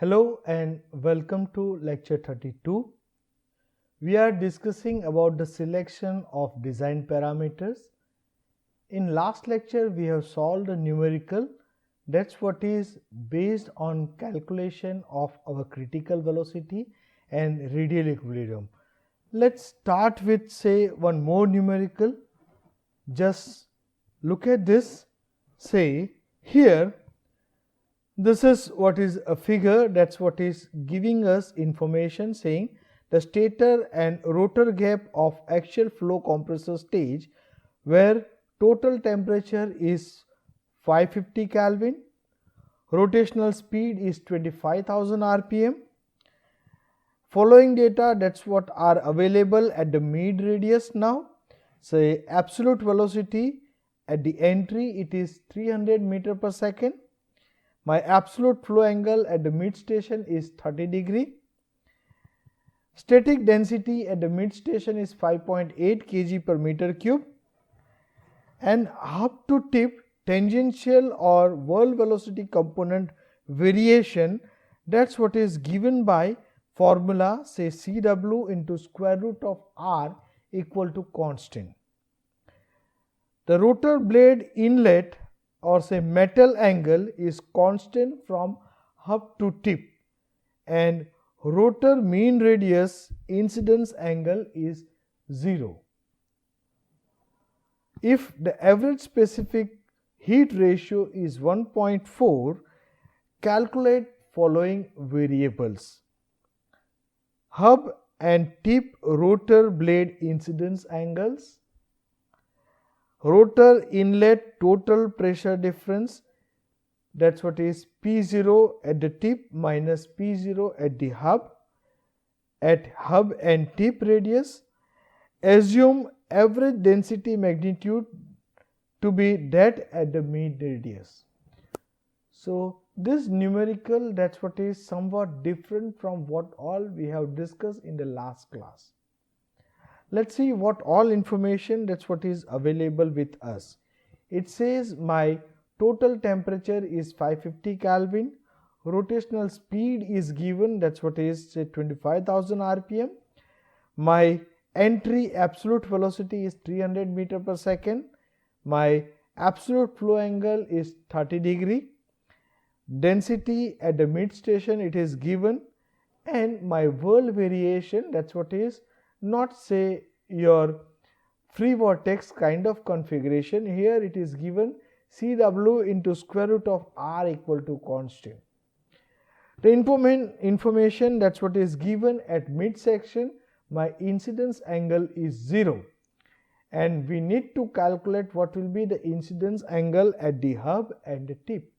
Hello and welcome to lecture 32. We are discussing about the selection of design parameters. In last lecture we have solved a numerical, that's what is based on calculation of our critical velocity and radial equilibrium. Let's start with say one more numerical. Just look at this. Say here this is what is a figure, that's what is giving us information saying the stator and rotor gap of axial flow compressor stage where total temperature is 550 Kelvin, rotational speed is 25,000 rpm. Following data, that's what are available at the mid radius now. Say absolute velocity at the entry it is 300 meter per second. My absolute flow angle at the mid station is 30 degree. Static density at the mid station is 5.8 kg per meter cube. And hub to tip tangential or whirl velocity component variation, that's what is given by formula say Cw into square root of R equal to constant. The rotor blade inlet or say metal angle is constant from hub to tip and rotor mean radius incidence angle is 0. If the average specific heat ratio is 1.4, calculate following variables: hub and tip rotor blade incidence angles, rotor inlet total pressure difference, that's what is P0 at the tip minus P0 at the hub, at hub and tip radius. Assume average density magnitude to be that at the mid radius. So this numerical, that's what is somewhat different from what all we have discussed in the last class. Let's see what all information that's what is available with us. It says my total temperature is 550 Kelvin, rotational speed is given, that's what is say 25,000 rpm. My entry absolute velocity is 300 meter per second. My absolute flow angle is 30 degree. Density at the mid station it is given, and my whirl variation, that's what is not say your free vortex kind of configuration. Here it is given Cw into square root of R equal to constant. The information that's what is given at mid section, my incidence angle is 0 and we need to calculate what will be the incidence angle at the hub and the tip.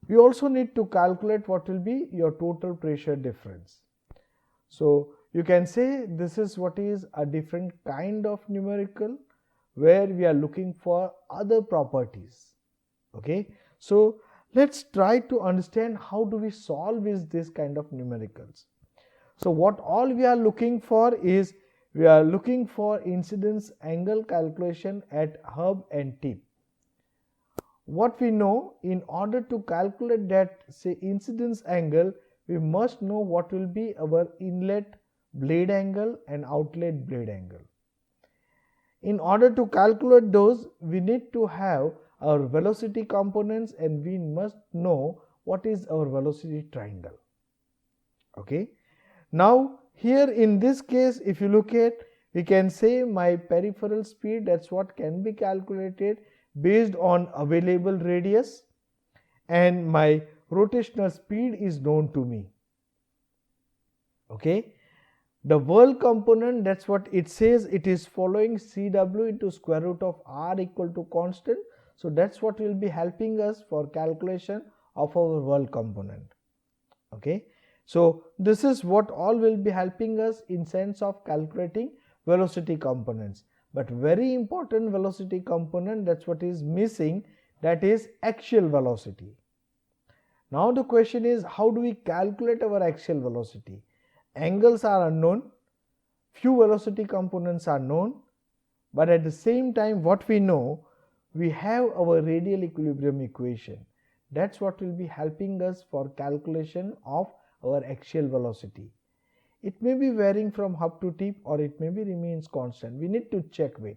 We also need to calculate what will be your total pressure difference. So you can say this is what is a different kind of numerical where we are looking for other properties. Okay, so let's try to understand how do we solve with this kind of numericals. So what all we are looking for is we are looking for incidence angle calculation at hub and tip. What we know, in order to calculate that say incidence angle, we must know what will be our inlet blade angle and outlet blade angle. In order to calculate those, we need to have our velocity components and we must know what is our velocity triangle. Okay. Now here in this case, if you look at, we can say my peripheral speed, that's what can be calculated based on available radius, and my rotational speed is known to me. Okay. The whirl component, that's what it says, it is following Cw into square root of R equal to constant. So that's what will be helping us for calculation of our whirl component. Okay. So this is what all will be helping us in sense of calculating velocity components. But very important velocity component, that's what is missing, that is axial velocity. Now the question is, how do we calculate our axial velocity? Angles are unknown, few velocity components are known, but at the same time what we know, we have our radial equilibrium equation. That's what will be helping us for calculation of our axial velocity. It may be varying from hub to tip, or it may be remains constant. We need to check with.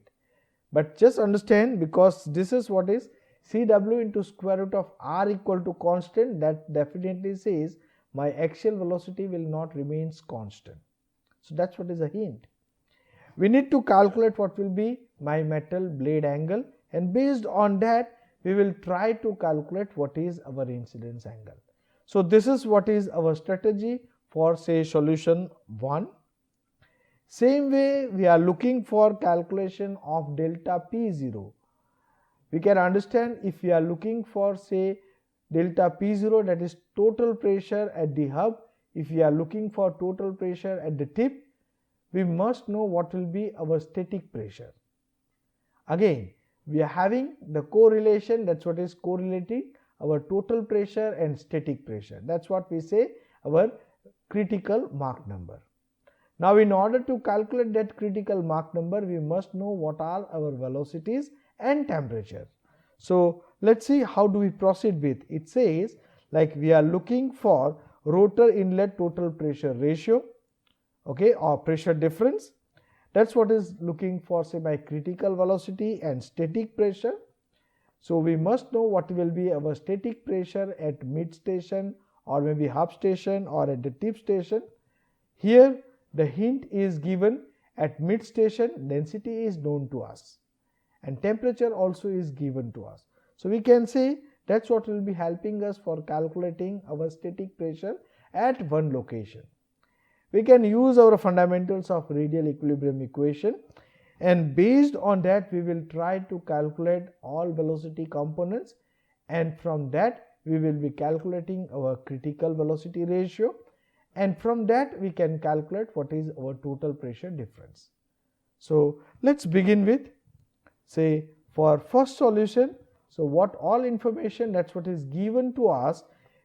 But just understand, because this is what is Cw into square root of r equal to constant, that definitely says my axial velocity will not remains constant. So that's what is a hint. We need to calculate what will be my metal blade angle, and based on that we will try to calculate what is our incidence angle. So this is what is our strategy for say solution 1. Same way we are looking for calculation of delta P0. We can understand, if we are looking for say delta P0, that is total pressure at the hub. If we are looking for total pressure at the tip, we must know what will be our static pressure. Again, we are having the correlation, that's what is correlating our total pressure and static pressure. That's what we say our critical Mach number. Now in order to calculate that critical Mach number, we must know what are our velocities and temperature. So let's see how do we proceed with. It says like we are looking for rotor inlet total pressure ratio, okay, or pressure difference. That's what is looking for say my critical velocity and static pressure. So we must know what will be our static pressure at mid station, or maybe hub station, or at the tip station. Here the hint is given, at mid station density is known to us and temperature also is given to us. So we can say that's what will be helping us for calculating our static pressure at one location. We can use our fundamentals of radial equilibrium equation, and based on that we will try to calculate all velocity components, and from that we will be calculating our critical velocity ratio, and from that we can calculate what is our total pressure difference. So let's begin with say for first solution. So what all information that's what is given to us,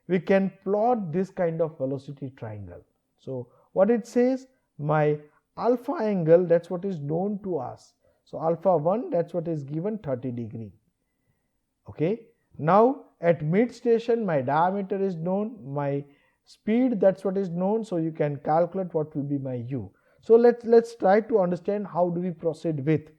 we can plot this kind of velocity triangle. So what it says, my alpha angle, that's what is known to us. So alpha 1, that's what is given 30 degree. Okay. Now at mid station my diameter is known, my speed that's what is known, so you can calculate what will be my u. So let's try to understand how do we proceed with.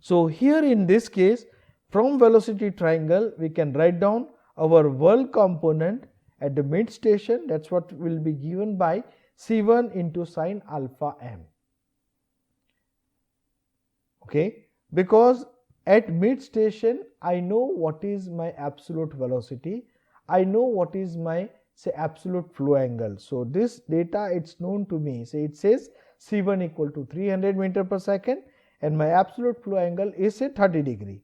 So here in this case, from velocity triangle we can write down our whirl component at the mid station, that's what will be given by C1 into sin alpha m. Okay, because at mid station I know what is my absolute velocity, I know what is my say absolute flow angle. So this data it's known to me. Say it says C1 equal to 300 meter per second and my absolute flow angle is say 30 degree.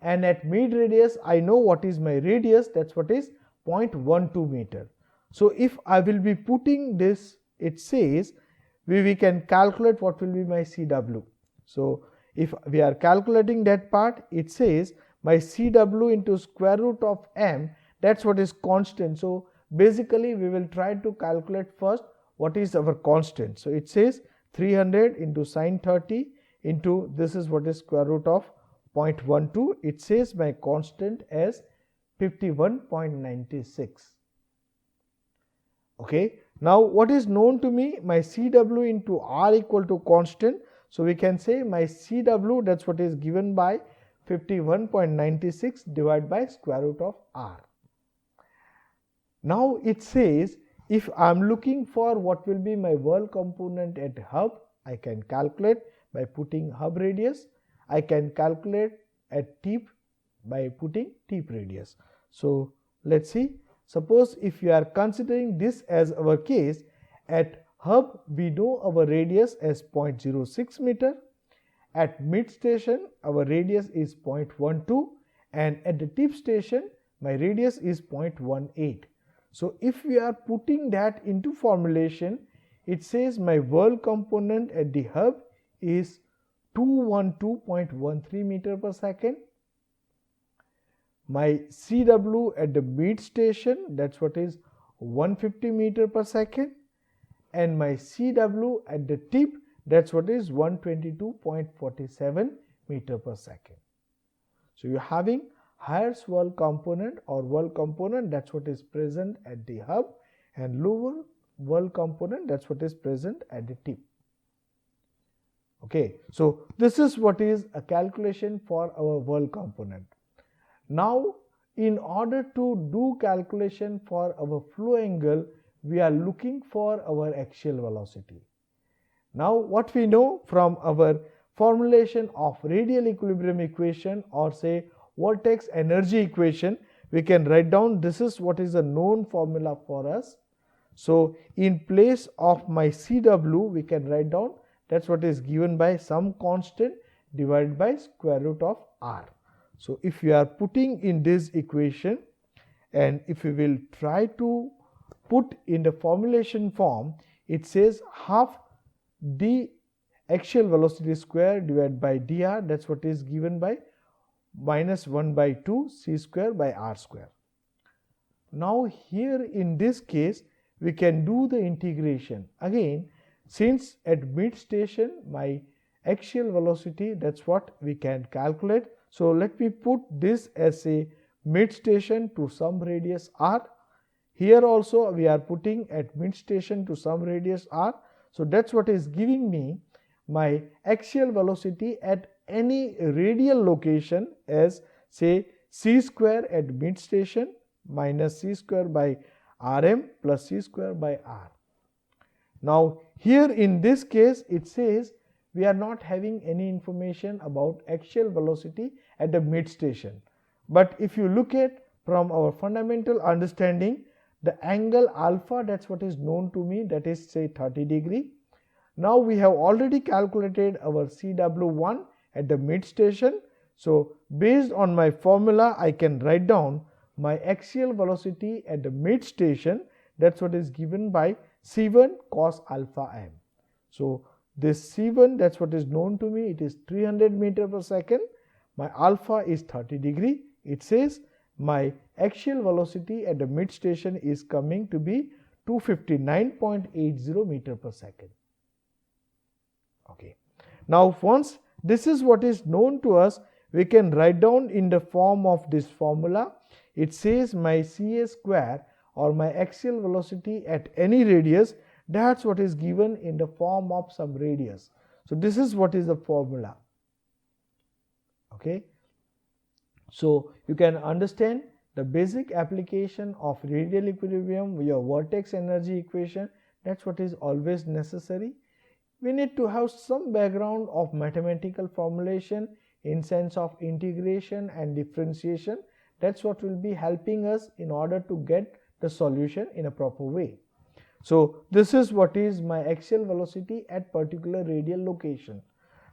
And at mid radius I know what is my radius, that's what is 0.12 meter. So if I will be putting this, it says we can calculate what will be my Cw. So if we are calculating that part, it says my Cw into square root of m, that's what is constant. So basically we will try to calculate first what is our constant. So it says 300 into sin 30 into this is what is square root of 0.12. It says my constant as 51.96. Okay. Now what is known to me, my Cw into r equal to constant. So we can say my Cw, that's what is given by 51.96 divided by square root of r. Now it says if I am looking for what will be my whirl component at hub, I can calculate by putting hub radius, I can calculate at tip by putting tip radius. So let's see, suppose if you are considering this as our case, at hub we know our radius as 0.06 meter, at mid station our radius is 0.12, and at the tip station my radius is 0.18. So if we are putting that into formulation, it says my whirl component at the hub is 212.13 meter per second. My Cw at the mid station, that's what is 150 meter per second, and my Cw at the tip, that's what is 122.47 meter per second. So you are having higher swirl component or whirl component, that's what is present at the hub, and lower whirl component, that's what is present at the tip. Okay, so this is what is a calculation for our whirl component. Now, in order to do calculation for our flow angle, we are looking for our axial velocity. Now, what we know from our formulation of radial equilibrium equation, or say vortex energy equation, we can write down this is what is a known formula for us. So, in place of my CW, we can write down that's what is given by some constant divided by square root of R. So, if we are putting in this equation, and if we will try to put in the formulation form, it says half d axial velocity square divided by dr, that is what is given by minus 1 by 2 c square by r square. Now, here in this case, we can do the integration. Again, since at mid station my axial velocity, that's what we can calculate. So, let me put this as a mid station to some radius r. Here also we are putting at mid station to some radius r. So, that's what is giving me my axial velocity at any radial location as say c square at mid station minus c square by rm plus c square by r. Now, here in this case it says we are not having any information about axial velocity at the mid station. But if you look at from our fundamental understanding, the angle alpha, that's what is known to me, that is say 30 degree. Now, we have already calculated our CW1 at the mid station. So, based on my formula, I can write down my axial velocity at the mid station, that's what is given by C1 cos alpha m. So, this C1, that's what is known to me, it is 300 meter per second, my alpha is 30 degree. It says my axial velocity at the mid station is coming to be 259.80 meter per second. Okay. Now, once this is what is known to us, we can write down in the form of this formula. It says my Ca square or my axial velocity at any radius, that's what is given in the form of some radius. So, this is what is the formula. Okay. So, you can understand the basic application of radial equilibrium, your vortex energy equation, that's what is always necessary. We need to have some background of mathematical formulation in sense of integration and differentiation. That's what will be helping us in order to get the solution in a proper way. So, this is what is my axial velocity at particular radial location.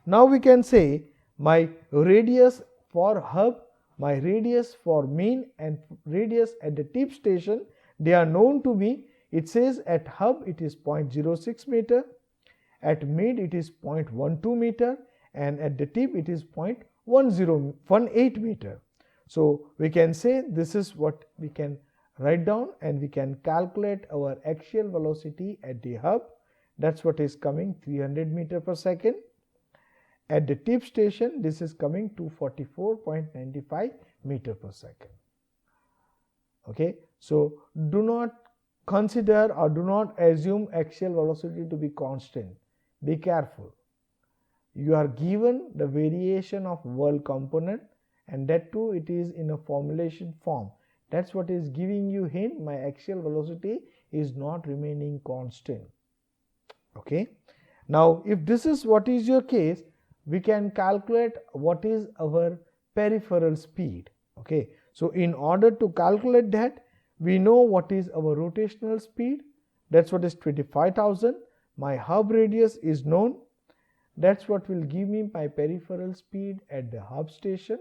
Now, we can say my radius for hub, my radius for mean and radius at the tip station, they are known to me. It says at hub it is 0.06 meter, at mid it is 0.12 meter, and at the tip it is 0.18 meter. So, we can say this is what we can write down, and we can calculate our axial velocity at the hub, that's what is coming 300 meter per second. At the tip station, this is coming 244.95 meter per second. Okay. So, do not consider or do not assume axial velocity to be constant. Be careful. You are given the variation of whirl component, and that too it is in a formulation form. That's what is giving you hint my axial velocity is not remaining constant. Okay. Now, if this is what is your case, we can calculate what is our peripheral speed. Okay. So, in order to calculate that, we know what is our rotational speed, that's what is 25,000. My hub radius is known, that's what will give me my peripheral speed at the hub station,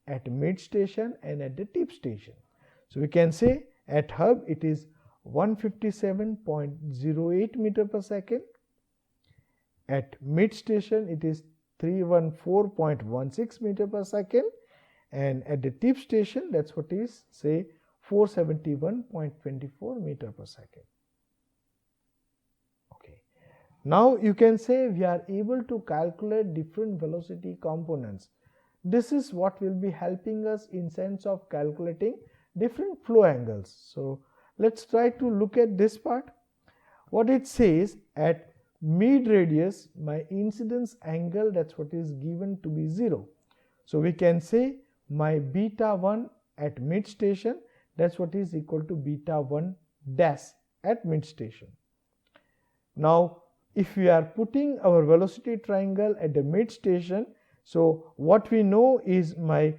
at mid station, and at the tip station. So, we can say at hub it is 157.08 meter per second, at mid station it is 314.16 meter per second, and at the tip station that's what is say 471.24 meter per second. Okay. Now, you can say we are able to calculate different velocity components. this is what will be helping us in sense of calculating different flow angles. So let's try to look at this part. What it says, at mid radius my incidence angle, that's what is given to be 0. So we can say my beta 1 at mid station, that's what is equal to beta 1 dash at mid station. Now if we are putting our velocity triangle at the mid station, so what we know is my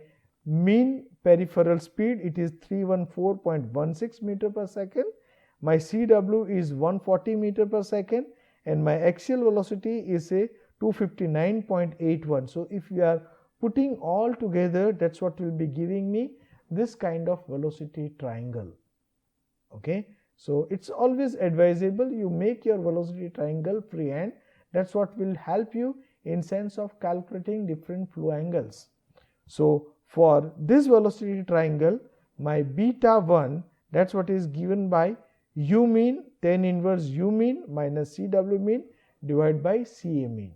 mean peripheral speed, it is 314.16 meter per second, my CW is 140 meter per second, and my axial velocity is a 259.81. So if we are putting all together, that's what will be giving me this kind of velocity triangle. Okay, so it's always advisable you make your velocity triangle freehand. That's what will help you in sense of calculating different flow angles. So for this velocity triangle, my beta 1, that's what is given by u mean tan inverse u mean minus CW mean divided by CA mean.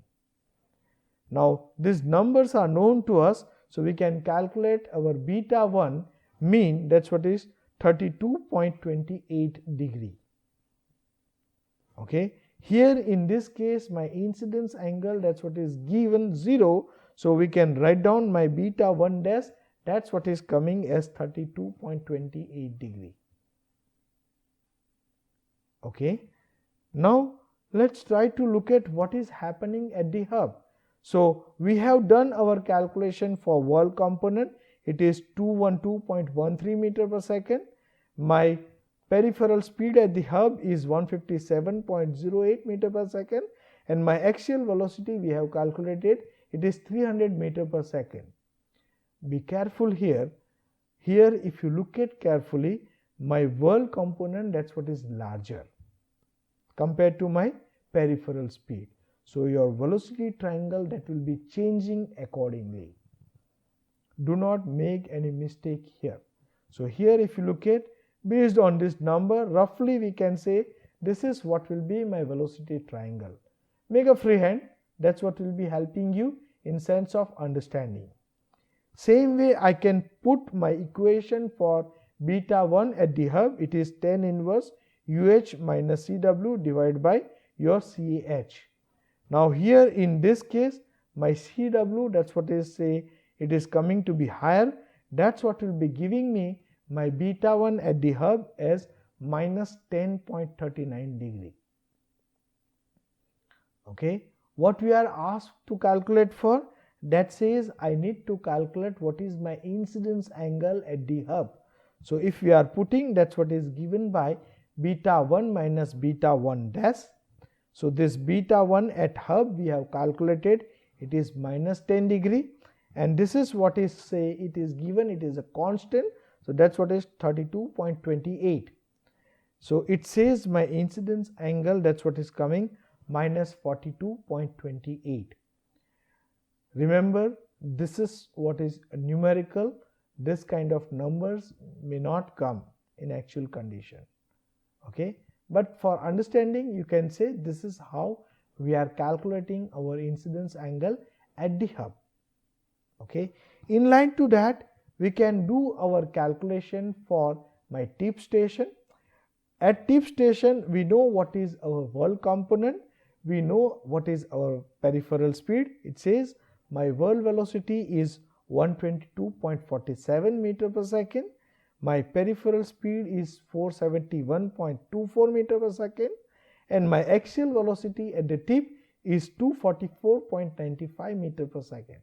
Now these numbers are known to us, so we can calculate our beta 1 mean, that's what is 32.28 degree. Okay, here in this case my incidence angle, that's what is given 0, so we can write down my beta 1 dash, that's what is coming as 32.28 degree. Okay, now let's try to look at what is happening at the hub. So we have done our calculation for wall component, it is 212.13 meter per second. My peripheral speed at the hub is 157.08 meter per second, and my axial velocity we have calculated, it is 300 meter per second. Be careful here. Here if you look at carefully, my wall component, that's what is larger compared to my peripheral speed. So your velocity triangle, that will be changing accordingly. Do not make any mistake here. So here if you look at, based on this number, roughly we can say this is what will be my velocity triangle. Make a freehand, that's what will be helping you in sense of understanding. Same way I can put my equation for beta 1 at the hub, it is tan inverse UH minus CW divided by your CAH. Now here in this case my CW, that's what is say it is coming to be higher, that's what will be giving me my beta 1 at the hub as minus 10.39 degree. Okay, what we are asked to calculate for, that says I need to calculate what is my incidence angle at the hub. So if we are putting, that's what is given by beta 1 minus beta 1 dash. So this beta 1 at hub we have calculated, it is minus 10 degree, and this is what is say it is given, it is a constant, so that's what is 32.28. so it says my incidence angle, that's what is coming minus 42.28. remember, this is what is numerical, this kind of numbers may not come in actual condition. Okay, but for understanding you can say this is how we are calculating our incidence angle at the hub. Okay, in line to that we can do our calculation for my tip station. At tip station we know what is our wall component, we know what is our peripheral speed. It says my wall velocity is 122.47 meter per second, my peripheral speed is 471.24 meter per second, and my axial velocity at the tip is 244.95 meter per second.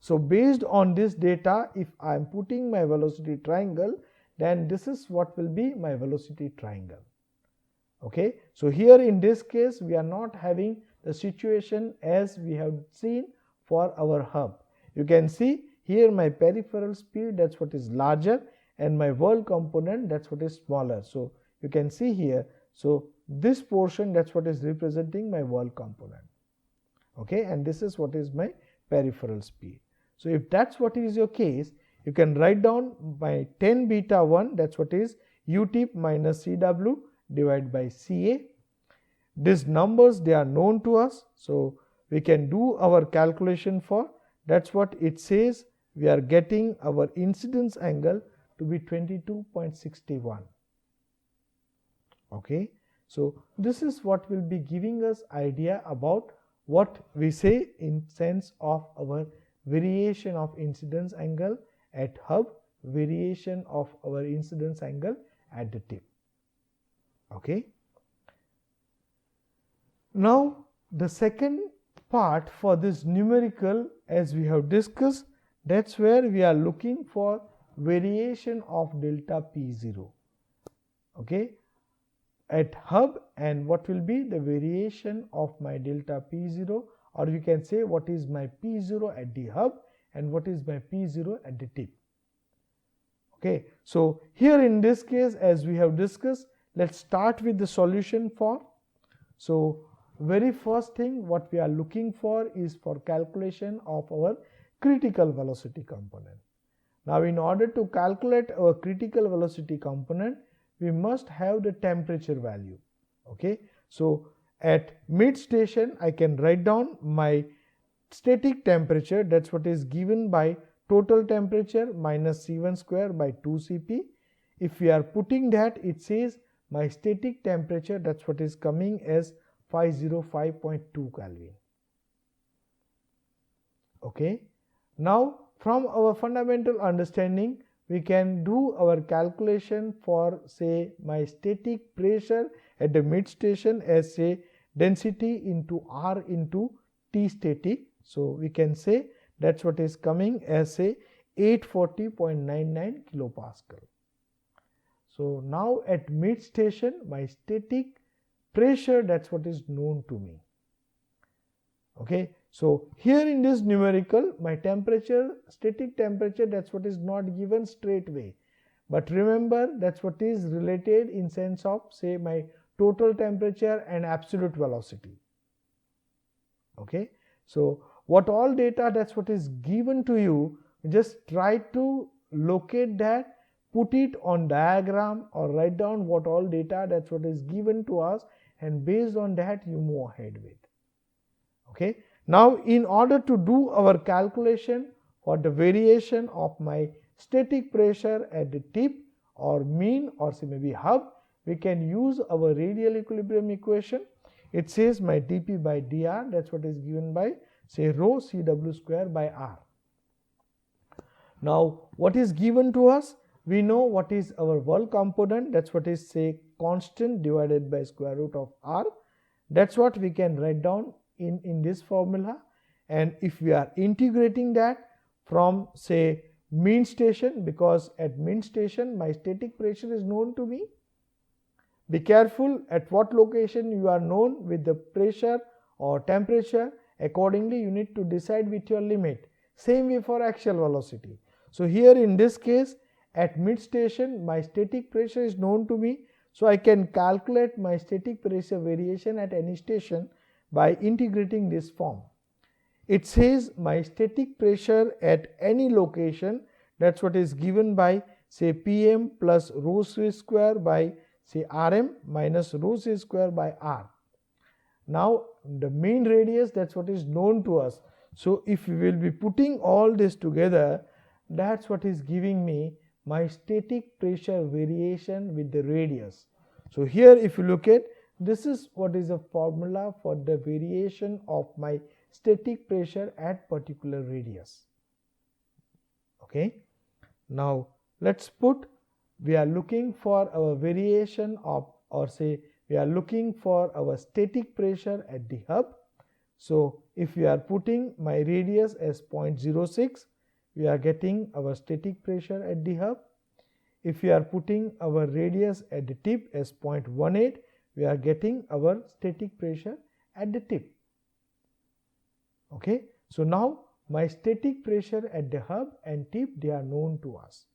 So based on this data, if I am putting my velocity triangle, then this is what will be my velocity triangle. Okay, so here in this case we are not having the situation as we have seen for our hub. You can see here my peripheral speed, that's what is larger, and my wall component, that's what is smaller. So you can see here, so this portion, that's what is representing my wall component. Okay, and this is what is my peripheral speed. So if that's what is your case, you can write down by 10 beta 1, that's what is u tip minus CW divided by CA. These numbers, they are known to us, so we can do our calculation for, that's what it says, we are getting our incidence angle to be 22.61. Okay. So this is what will be giving us idea about what we say in sense of our variation of incidence angle at hub, variation of our incidence angle at the tip. Okay. Now the second part for this numerical, as we have discussed, that's where we are looking for variation of delta P0. Okay, at hub, and what will be the variation of my delta P0, or we can say what is my P0 at the hub and what is my P0 at the tip. Okay, so here in this case, as we have discussed, let's start with the solution for. So very first thing what we are looking for is for calculation of our critical velocity component. Now in order to calculate our critical velocity component, we must have the temperature value. Okay, so at mid station I can write down my static temperature, that's what is given by total temperature minus C1 square by 2 Cp. If we are putting that, it says my static temperature, that's what is coming as 505.2 Kelvin. Okay. Now from our fundamental understanding, we can do our calculation for say my static pressure at the mid station as say density into R into T static. So we can say that's what is coming as say 840.99 kilopascal. So now at mid station my static pressure, that's what is known to me. Okay, so here in this numerical, my temperature, static temperature, that's what is not given straight away, but remember that's what is related in sense of say my total temperature and absolute velocity. Okay, so what all data, that's what is given to you, just try to locate that, put it on diagram or write down what all data, that's what is given to us, and based on that you move ahead with. Okay. Now in order to do our calculation for the variation of my static pressure at the tip or mean or say maybe hub, we can use our radial equilibrium equation. It says my dP by dr, that's what is given by say rho Cw square by r. Now what is given to us? We know what is our work component, that's what is say constant divided by square root of r. That's what we can write down in this formula, and if we are integrating that from say mean station, because at mean station my static pressure is known to me. Be careful at what location you are known with the pressure or temperature, accordingly you need to decide with your limit. Same way for axial velocity. So here in this case at mid station my static pressure is known to me, so I can calculate my static pressure variation at any station by integrating this form. It says my static pressure at any location, that's what is given by say Pm plus rho c square by say Rm minus rho c square by R. Now the mean radius, that's what is known to us. So if we will be putting all this together, that's what is giving me my static pressure variation with the radius. So here if you look at, this is what is a formula for the variation of my static pressure at particular radius. Okay. Now let's put, we are looking for our variation of, or say we are looking for our static pressure at the hub. So if we are putting my radius as 0.06, we are getting our static pressure at the hub. If we are putting our radius at the tip as 0.18, we are getting our static pressure at the tip. Okay. So now my static pressure at the hub and tip, they are known to us.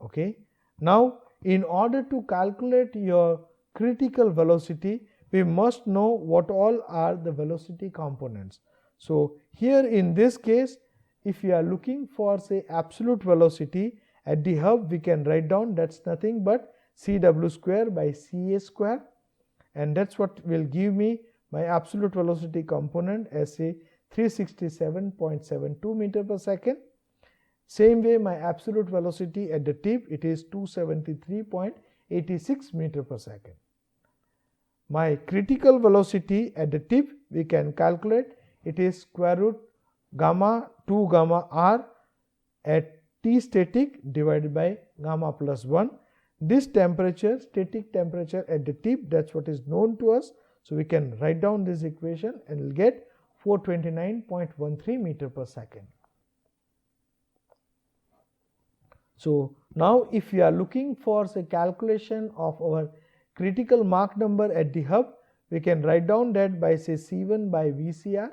Okay. Now in order to calculate your critical velocity, we must know what all are the velocity components. So here in this case, if you are looking for say absolute velocity at the hub, we can write down that's nothing but Cw square by Ca square, and that's what will give me my absolute velocity component as say 367.72 meter per second. Same way, my absolute velocity at the tip, it is 273.86 meter per second. My critical velocity at the tip, we can calculate, it is square root gamma 2 gamma r at T static divided by gamma plus 1. This temperature, static temperature at the tip, that's what is known to us. So we can write down this equation and we'll get 429.13 meter per second. So now if we are looking for say calculation of our critical Mach number at the hub, we can write down that by say C1 by VCR.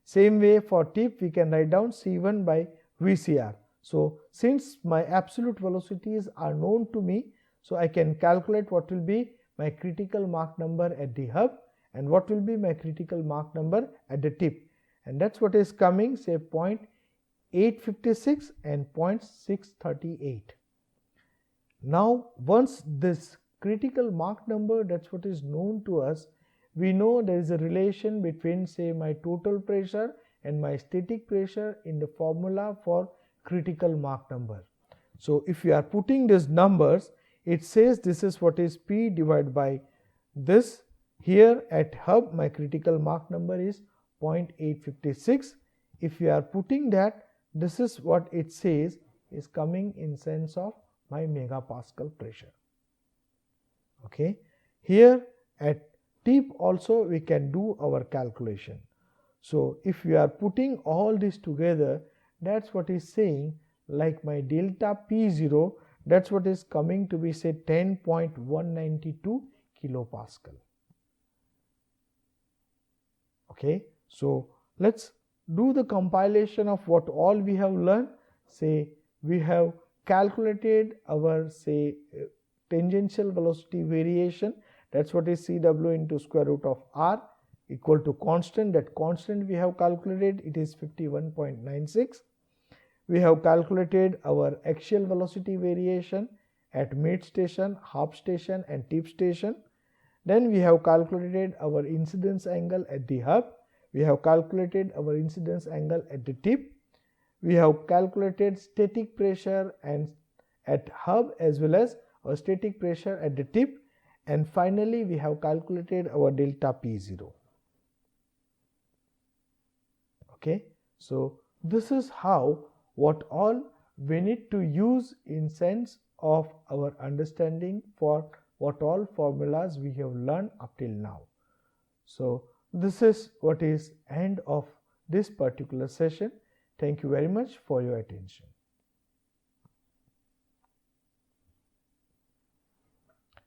Same way for tip, we can write down C1 by VCR. So since my absolute velocities are known to me, so I can calculate what will be my critical Mach number at the hub and what will be my critical Mach number at the tip, and that's what is coming say 0.856 and 0.638. Now once this critical Mach number, that's what is known to us, we know there is a relation between say my total pressure and my static pressure in the formula for critical Mach number. So if we are putting these numbers, it says this is what is P divided by this. Here at hub, my critical Mach number is 0.856. If we are putting that, this is what it says is coming in sense of my megapascal pressure. Okay. Here at tip also we can do our calculation. So if we are putting all this together, that's what is saying like my delta P0, that's what is coming to be say 10.192 kilopascal. Okay. So let's do the compilation of what all we have learned. Say we have calculated our say tangential velocity variation, that's what is CW into square root of r equal to constant. That constant we have calculated, it is 51.96. We have calculated our axial velocity variation at mid station, hub station and tip station. Then we have calculated our incidence angle at the hub. We have calculated our incidence angle at the tip. We have calculated static pressure and at hub as well as our static pressure at the tip, and finally we have calculated our delta P0. Okay. So this is how what all we need to use in sense of our understanding for what all formulas we have learned up till now. So this is what is end of this particular session. Thank you very much for your attention.